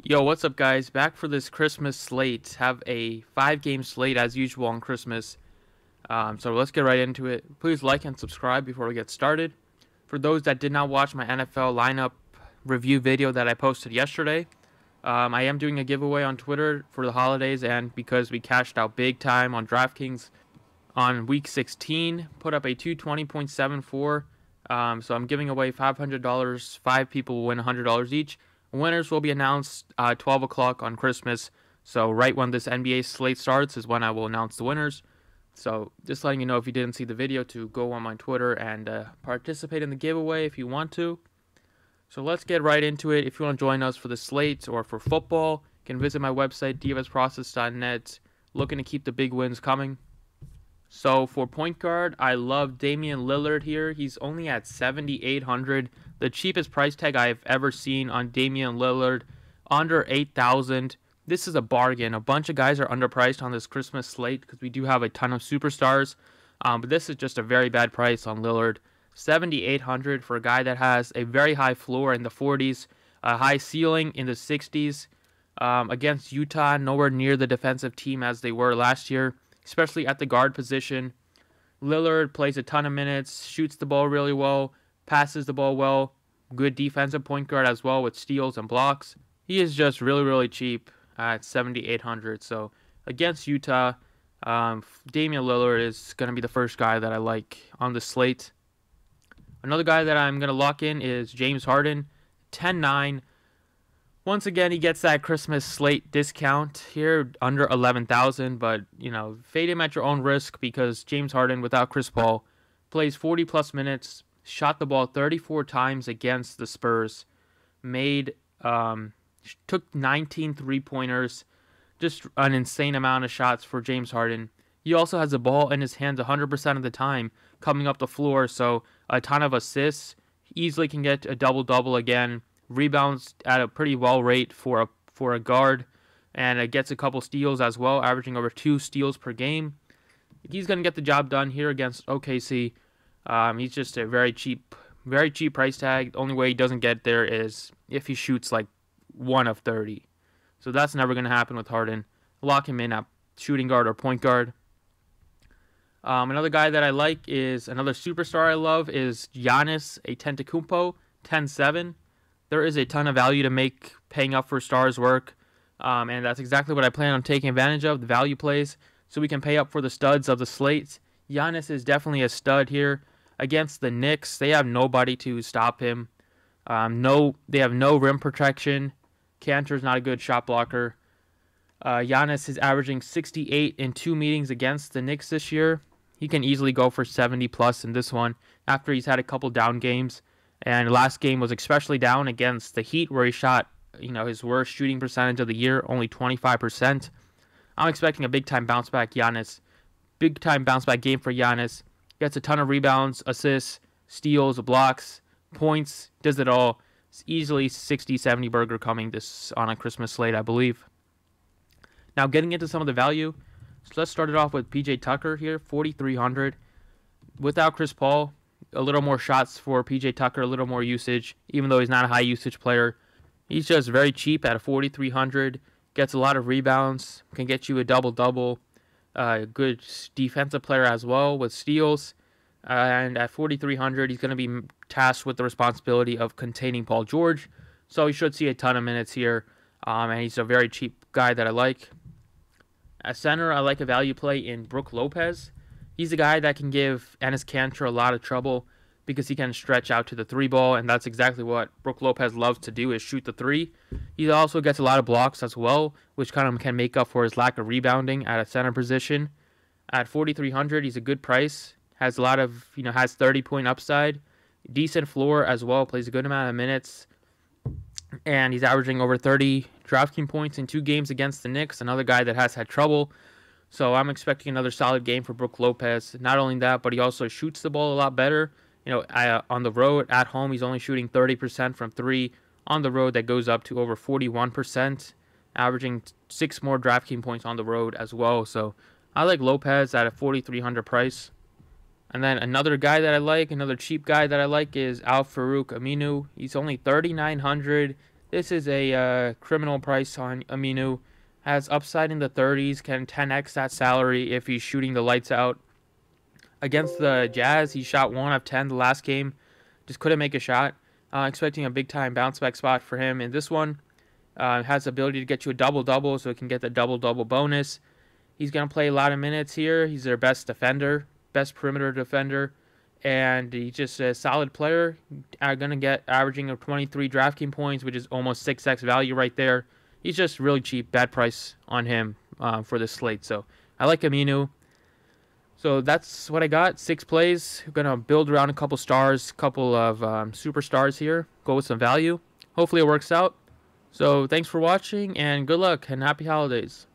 Yo, what's up, guys? Back for this Christmas slate. Have a 5 game slate as usual on Christmas. So let's get right into it. Please like and subscribe before we get started. For those that did not watch my NFL lineup review video that I posted yesterday, I am doing a giveaway on Twitter for the holidays, and because we cashed out big time on DraftKings on week 16, put up a 220.74. So I'm giving away $500. 5 people will win $100 each. Winners will be announced 12 o'clock on Christmas. So right when this NBA slate starts is when I will announce the winners. So just letting you know, if you didn't see the video, to go on my Twitter and participate in the giveaway if you want to. So let's get right into it. If you want to join us for the slate or for football, you can visit my website, dfsprocess.net. Looking to keep the big wins coming. So for point guard, I love Damian Lillard here. He's only at 7,800, the cheapest price tag I've ever seen on Damian Lillard, under 8,000. This is a bargain. A bunch of guys are underpriced on this Christmas slate because we do have a ton of superstars. But this is just a very bad price on Lillard. 7,800 for a guy that has a very high floor in the 40s, a high ceiling in the 60s. Against Utah, nowhere near the defensive team as they were last year, especially at the guard position. Lillard plays a ton of minutes, shoots the ball really well, passes the ball well, good defensive point guard as well with steals and blocks. He is just really, really cheap at 7,800. So against Utah, Damian Lillard is going to be the first guy that I like on the slate. Another guy that I'm going to lock in is James Harden, 10-9. Once again, he gets that Christmas slate discount here, under 11,000, but, fade him at your own risk because James Harden, without Chris Paul, plays 40-plus minutes, shot the ball 34 times against the Spurs, took 19 three-pointers, just an insane amount of shots for James Harden. He also has the ball in his hands 100% of the time coming up the floor, so a ton of assists. He easily can get a double-double again. Rebounds at a pretty well rate for a guard, and it gets a couple steals as well, averaging over 2 steals per game. He's going to get the job done here against OKC. He's just a very cheap price tag. The only way he doesn't get there is if he shoots like 1 of 30. So that's never going to happen with Harden. Lock him in at shooting guard or point guard. Another guy that I like is another superstar I love is Giannis Antetokounmpo, 10-7. There is a ton of value to make paying up for stars work, and that's exactly what I plan on taking advantage of, the value plays, so we can pay up for the studs of the slate. Giannis is definitely a stud here. Against the Knicks, they have nobody to stop him. They have no rim protection. Kanter's not a good shot blocker. Giannis is averaging 68 in 2 meetings against the Knicks this year. He can easily go for 70-plus in this one after he's had a couple down games. And last game was especially down against the Heat, where he shot, his worst shooting percentage of the year, only 25%. I'm expecting a big-time bounce-back game for Giannis. Gets a ton of rebounds, assists, steals, blocks, points, does it all. It's easily 60-70 burger coming this on a Christmas slate, I believe. Now getting into some of the value. So let's start it off with PJ Tucker here, 4,300. Without Chris Paul, a little more shots for PJ Tucker, a little more usage, even though he's not a high usage player. He's just very cheap at 4,300. Gets a lot of rebounds, can get you a double-double. Good defensive player as well with steals. And at 4,300, he's going to be tasked with the responsibility of containing Paul George. So he should see a ton of minutes here. And he's a very cheap guy that I like. At center, I like a value play in Brook Lopez. He's a guy that can give Enes Kanter a lot of trouble because he can stretch out to the 3 ball, and that's exactly what Brook Lopez loves to do, is shoot the 3. He also gets a lot of blocks as well, which kind of can make up for his lack of rebounding at a center position. At 4,300, he's a good price. Has a lot of, has 30-point upside. Decent floor as well, plays a good amount of minutes. And he's averaging over 30 DraftKings points in 2 games against the Knicks, another guy that has had trouble. So I'm expecting another solid game for Brook Lopez. Not only that, but he also shoots the ball a lot better. On the road, at home, he's only shooting 30% from 3. On the road, that goes up to over 41%, averaging 6 more DraftKings points on the road as well. So I like Lopez at a 4,300 price. And then another guy that I like, another cheap guy that I like is Al Farouk Aminu. He's only 3,900. This is a criminal price on Aminu. Has upside in the 30s, can 10x that salary if he's shooting the lights out. Against the Jazz, he shot 1 of 10 the last game. Just couldn't make a shot. Expecting a big-time bounce-back spot for him in this one. Has the ability to get you a double-double, so he can get the double-double bonus. He's going to play a lot of minutes here. He's their best defender, best perimeter defender, and he's just a solid player. Going to get averaging of 23 DraftKings points, which is almost 6x value right there. He's just really cheap, bad price on him for this slate. So I like Aminu. So that's what I got. 6 plays. We're going to build around a couple stars, couple of superstars here. Go with some value. Hopefully it works out. So thanks for watching, and good luck, and happy holidays.